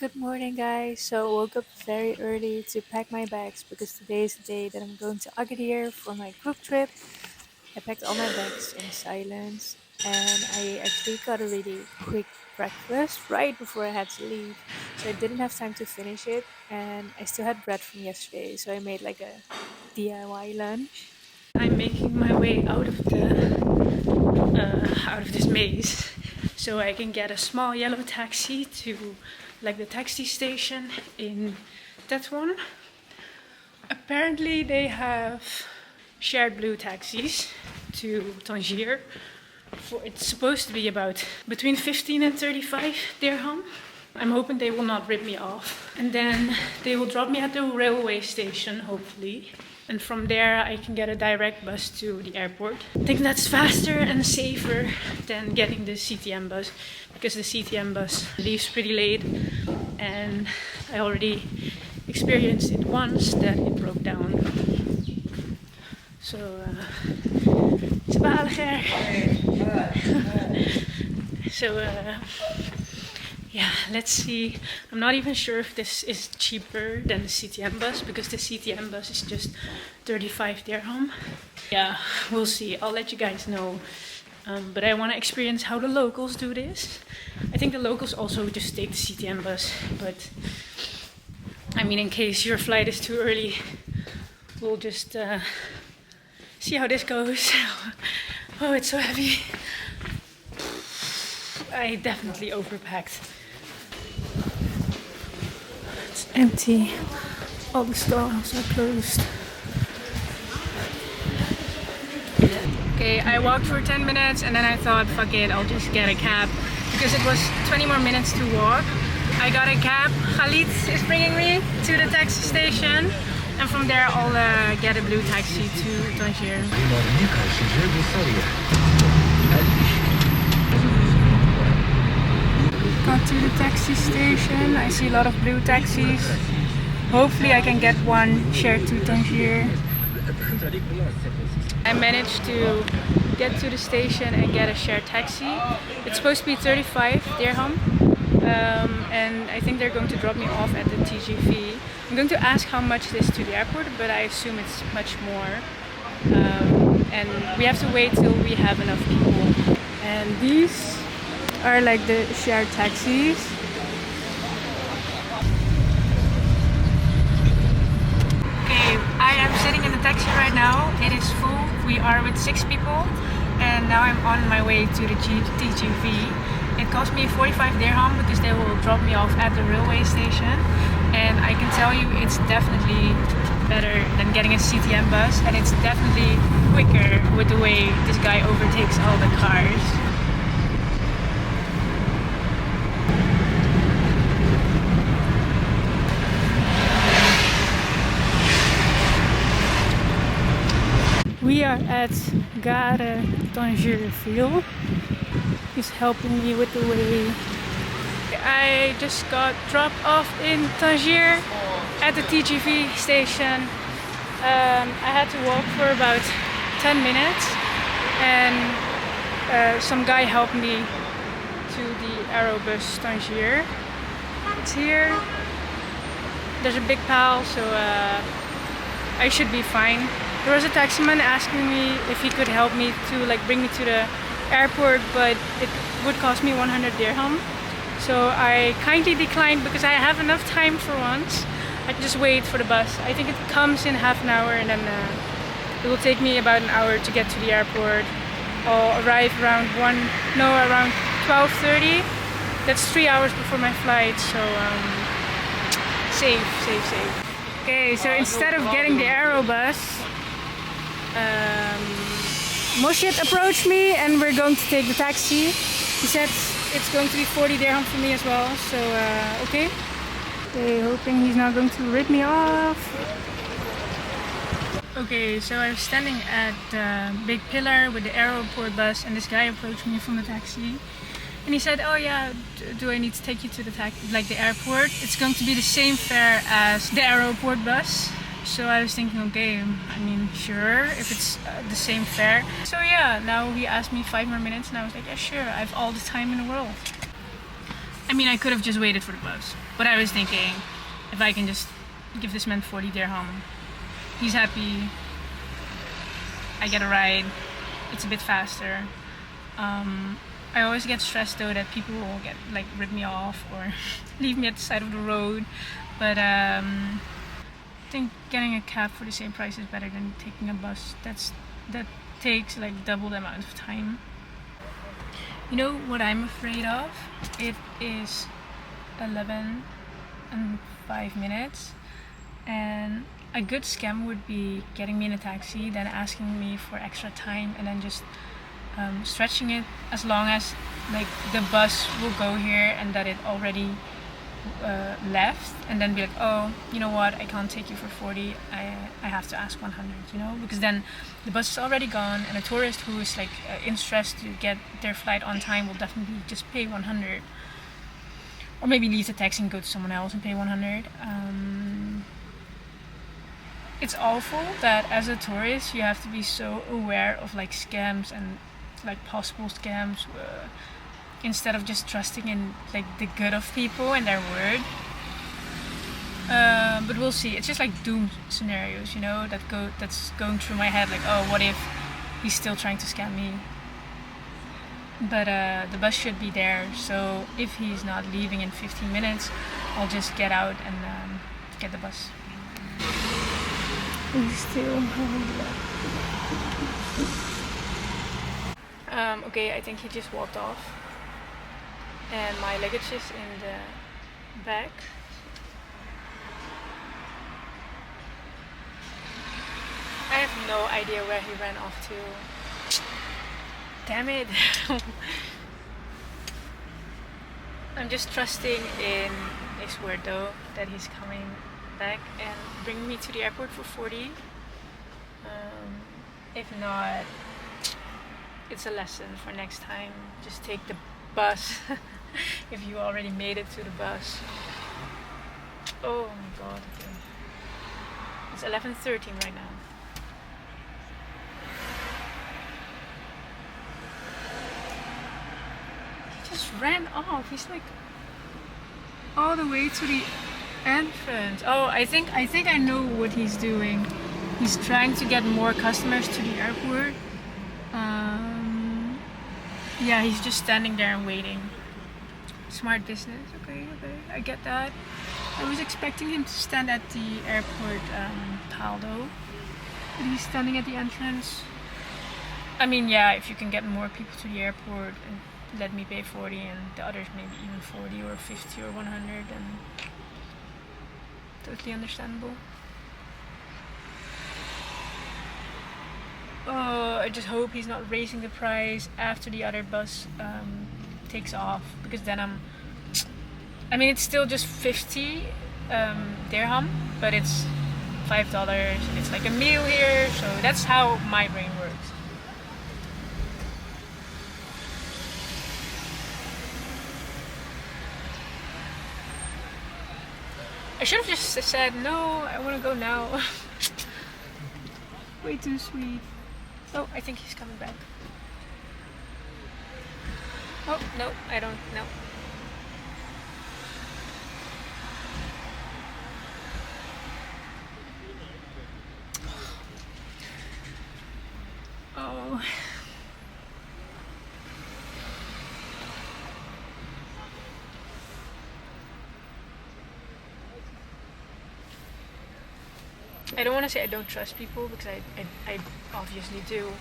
Good morning, guys. So woke up very early to pack my bags because today is the day that I'm going to Agadir for my group trip. I packed all my bags in silence, and I actually got a really quick breakfast right before I had to leave. So I didn't have time to finish it, and I still had bread from yesterday, so I made like a DIY lunch. I'm making my way out of this maze so I can get a small yellow taxi to like the taxi station in Tetouan. Apparently they have shared blue taxis to Tangier. It's supposed to be about between 15 and 35 dirham. I'm hoping they will not rip me off. And then they will drop me at the railway station, hopefully. And from there I can get a direct bus to the airport. I think that's faster and safer than getting the CTM bus, because the CTM bus leaves pretty late, and I already experienced it once that it broke down. So yeah, let's see. I'm not even sure if this is cheaper than the CTM bus, because the CTM bus is just 35 dirham. Yeah, we'll see. I'll let you guys know. But I want to experience how the locals do this. I think the locals also just take the CTM bus, but I mean, in case your flight is too early, we'll just see how this goes. Oh, it's so heavy. I definitely overpacked. It's empty. All the stores are closed. Okay, I walked for 10 minutes and then I thought, fuck it, I'll just get a cab, because it was 20 more minutes to walk. I got a cab. Khalid is bringing me to the taxi station, and from there I'll get a blue taxi to Tangier. Got to the taxi station. I see a lot of blue taxis. Hopefully I can get one shared to Tangier. I managed to get to the station and get a shared taxi. It's supposed to be 35 dirham. And I think they're going to drop me off at the TGV. I'm going to ask how much it is to the airport, but I assume it's much more. And we have to wait till we have enough people. And these are like the shared taxis. Okay, I am sitting in the taxi right now. It is full. We are with 6 people, and now I'm on my way to the TGV. It cost me 45 dirham because they will drop me off at the railway station, and I can tell you it's definitely better than getting a CTM bus, and it's definitely quicker with the way this guy overtakes all the cars. We are at Gare Tangier field. He's helping me with the way. I just got dropped off in Tangier at the TGV station. I had to walk for about 10 minutes, and some guy helped me to the Aerobus Tangier. It's here. There's a big pile, so I should be fine. There was a taximan asking me if he could help me to bring me to the airport, but it would cost me 100 dirham. So I kindly declined because I have enough time for once. I can just wait for the bus. I think it comes in half an hour, and then it will take me about an hour to get to the airport. I'll arrive around 12:30. That's 3 hours before my flight, so safe. Okay, so instead of getting the Aerobus, Moshit approached me and we're going to take the taxi. He said it's going to be 40 dirham for me as well, so okay. Hoping he's not going to rip me off. Okay, so I was standing at the big pillar with the airport bus, and this guy approached me from the taxi. And he said, oh yeah, do I need to take you to the airport? It's going to be the same fare as the airport bus. So I was thinking, okay, I mean, sure, if it's the same fare. So yeah, now he asked me 5 more minutes, and I was like, yeah, sure, I have all the time in the world. I mean, I could have just waited for the bus, but I was thinking, if I can just give this man 40 dirham, he's happy, I get a ride, it's a bit faster. I always get stressed though that people will get like rip me off or leave me at the side of the road, but I think getting a cab for the same price is better than taking a bus. That takes like double the amount of time. You know what I'm afraid of? It is 11 and 5 minutes, and a good scam would be getting me in a taxi, then asking me for extra time, and then just stretching it as long as like the bus will go here and that it already left, and then be like, oh, you know what, I can't take you for 40, I have to ask 100, you know, because then the bus is already gone, and a tourist who is like in stress to get their flight on time will definitely just pay 100, or maybe leave the taxi and go to someone else and pay 100. It's awful that as a tourist you have to be so aware of like scams and like possible scams, instead of just trusting in like the good of people and their word. But we'll see. It's just like doom scenarios, you know, that's going through my head, like, oh, what if he's still trying to scam me? But the bus should be there, so if he's not leaving in 15 minutes, I'll just get out and get the bus. Okay, I think he just walked off, and my luggage is in the back. I have no idea where he ran off to. Damn it. I'm just trusting in his word though, that he's coming back and bringing me to the airport for 40. If not, it's a lesson for next time. Just take the bus if you already made it to the bus. Oh my god. Okay. It's 11:13 right now. He just ran off. He's like all the way to the entrance. Oh, I think I know what he's doing. He's trying to get more customers to the airport. Yeah, he's just standing there and waiting. Smart business. Okay, I get that. I was expecting him to stand at the airport pal though, but he's standing at the entrance. I mean, yeah, if you can get more people to the airport and let me pay 40 and the others maybe even 40 or 50 or 100, then totally understandable. Oh, I just hope he's not raising the price after the other bus takes off, because then I mean, it's still just 50 dirham, but it's $5. It's like a meal here, so that's how my brain works. I should have just said, no, I want to go now. Way too sweet. Oh, I think he's coming back. Oh, no, I don't know. Oh. I don't want to say I don't trust people, because I obviously do.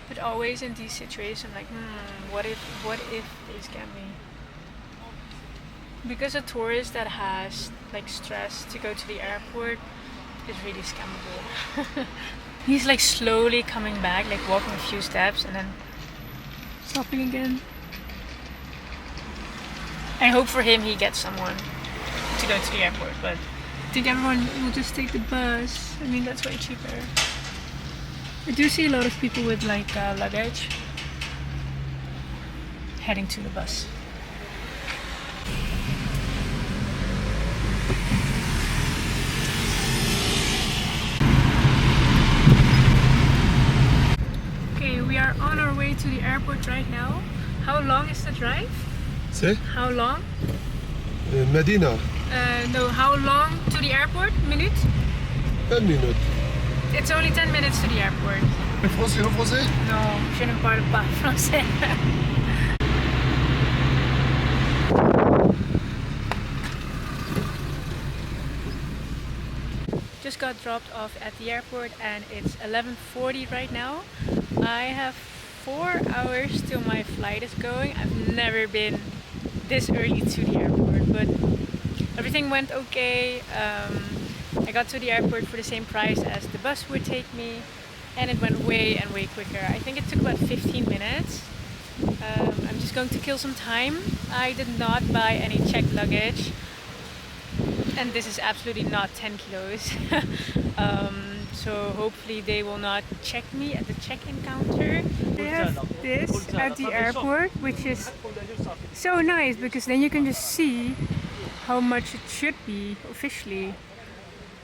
But always in these situations, like, what if they scam me? Because a tourist that has like stress to go to the airport is really scammable. He's like slowly coming back, like walking a few steps and then stopping again. I hope for him he gets someone to go to the airport, but I think everyone will just take the bus. I mean, that's way cheaper. I do see a lot of people with like luggage heading to the bus. Okay, we are on our way to the airport right now. How long is the drive? Say? How long? Medina. No, how long to the airport? Minute? 10 minutes. It's only 10 minutes to the airport. Français, le français? Non, je ne parle pas français. Just got dropped off at the airport and it's 11:40 right now. I have 4 hours till my flight is going. I've never been this early to the airport, but everything went okay. I got to the airport for the same price as the bus would take me, and it went way quicker. I think it took about 15 minutes. I'm just going to kill some time. I did not buy any checked luggage, and this is absolutely not 10 kilos. So hopefully they will not check me at the check-in counter. They have this at the airport, which is so nice because then you can just see how much it should be officially.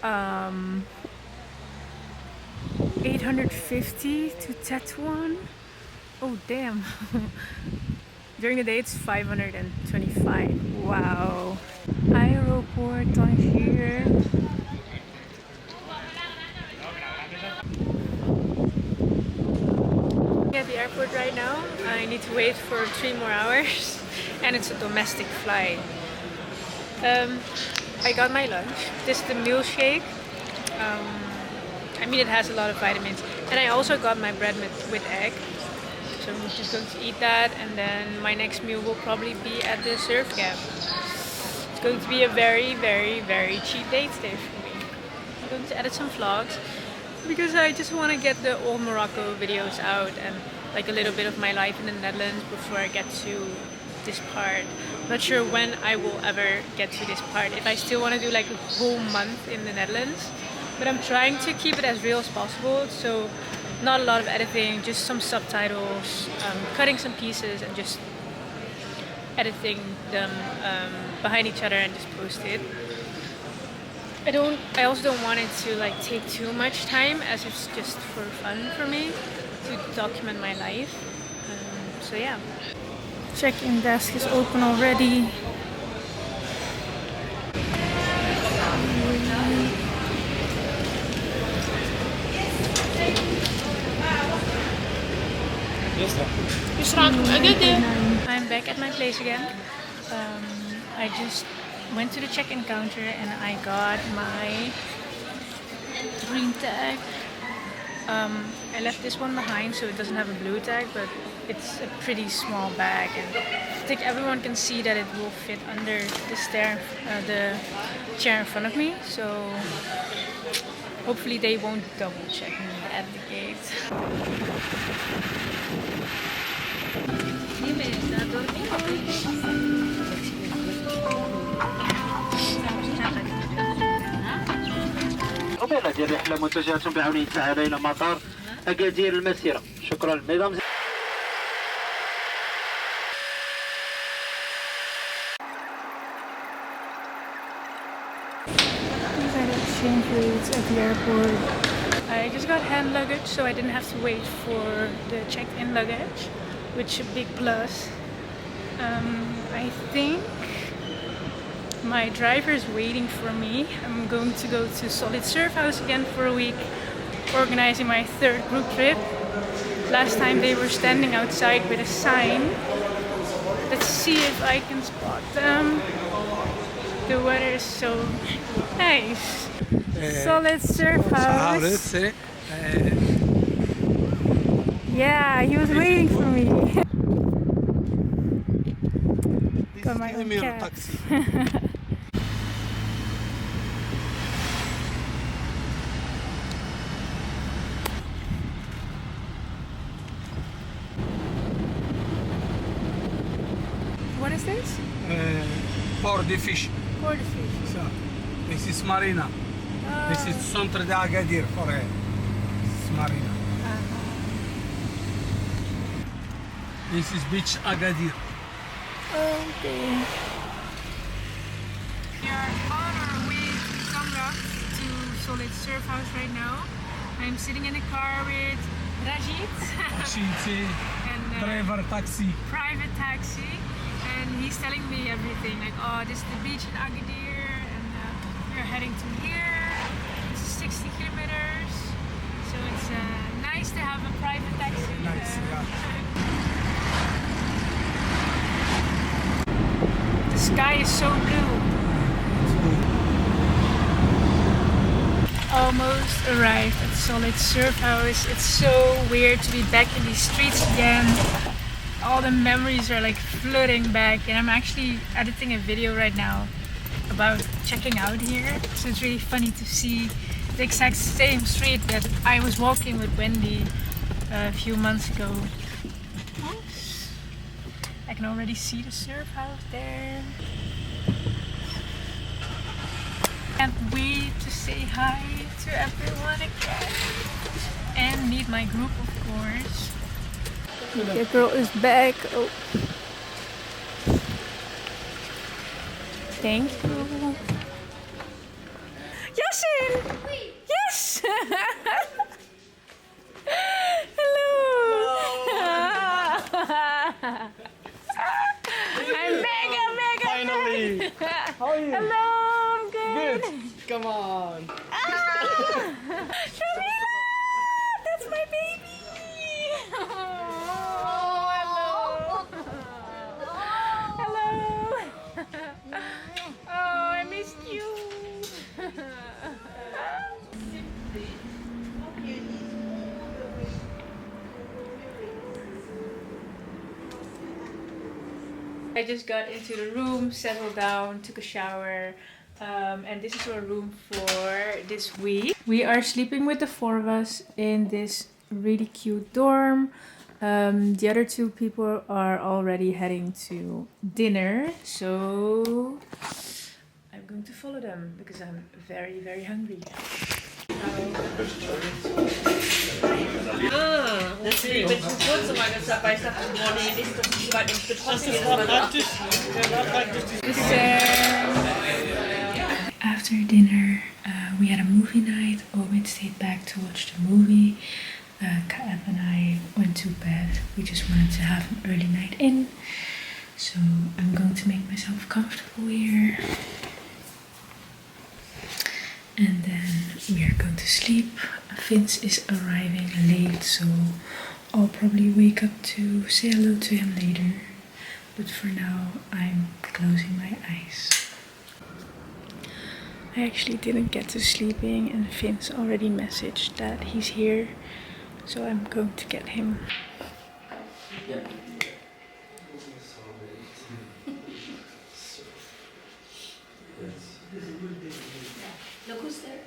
850 to Tetouan. Oh damn. During the day it's 525. Wow. Aeroport Tangier. At the airport right now. I need to wait for 3 more hours and it's a domestic flight. I got my lunch. This is the milkshake. I mean, it has a lot of vitamins. And I also got my bread with egg. So I'm just going to eat that, and then my next meal will probably be at the surf camp. It's going to be a very cheap date day for me. I'm going to edit some vlogs because I just want to get the old Morocco videos out and like a little bit of my life in the Netherlands before I get to this part. Not sure when I will ever get to this part, if I still want to do like a whole month in the Netherlands, but I'm trying to keep it as real as possible, so not a lot of editing, just some subtitles, cutting some pieces and just editing them behind each other and just post it. I also don't want it to like take too much time, as it's just for fun for me to document my life. So yeah. Check-in desk is open already. I'm back at my place again. I just went to the check-in counter and I got my green tag. I left this one behind so it doesn't have a blue tag, but it's a pretty small bag, and I think everyone can see that it will fit under the chair in front of me, so hopefully they won't double check me at the gate. هذه الرحلة متجهة بعون تعالى إلى مطار أكادير المسيرة. شكرا ميدام. These are the exchange rates at the airport. I just got hand luggage, so I didn't have to wait for the checked-in luggage, which is a big plus. I think my driver is waiting for me. I'm going to go to Solid Surfhouse again for a week, organizing my 3rd group trip. Last time they were standing outside with a sign. Let's see if I can spot them. The weather is so nice. Solid Surfhouse. Yeah, he was waiting for me. Got my own cat. What is this? Port de fish. Port de fish. So, this is Marina. This is Centre de Agadir for this Marina. This is beach Agadir. Okay. We are on our way to Samra to Solid Surfhouse right now. I'm sitting in a car with Rajit. Rashid, and driver taxi. private taxi, and he's telling me everything. Like, oh, this is the beach in Agadir, and we're heading to here. It's 60 kilometers, so it's nice to have a private taxi. Nice, yeah. The sky is so blue. Almost arrived at Solid Surfhouse. It's so weird to be back in these streets again. All the memories are like flooding back, and I'm actually editing a video right now about checking out here. So it's really funny to see the exact same street that I was walking with Wendy a few months ago. Oops. I can already see the surf house there. Can't wait to say hi to everyone again and meet my group, of course. The girl is back. Oh. Thank you. Yasin! Yes! Hello! I'm back! Finally! How are you? Hello, I'm good. Come on! Jamila! That's my baby! Oh, hello! Hello! Oh, I missed you! I just got into the room, settled down, took a shower, and this is our room for this week. We are sleeping with the four of us in this really cute dorm. The other two people are already heading to dinner, so I'm going to follow them because I'm very, very hungry. Deswegen, wenn ich vor kurzem mal gesagt habe, ich dachte, boah, nee, nicht, dass ich so weit ins Betroffen After dinner, we had a movie night. Omid stayed back to watch the movie. Kaab and I went to bed. We just wanted to have an early night in. So I'm going to make myself comfortable here. And then we are going to sleep. Vince is arriving late, so I'll probably wake up to say hello to him later. But for now, I'm closing my eyes. I actually didn't get to sleeping, and Vince already messaged that he's here, so I'm going to get him. Look who's there.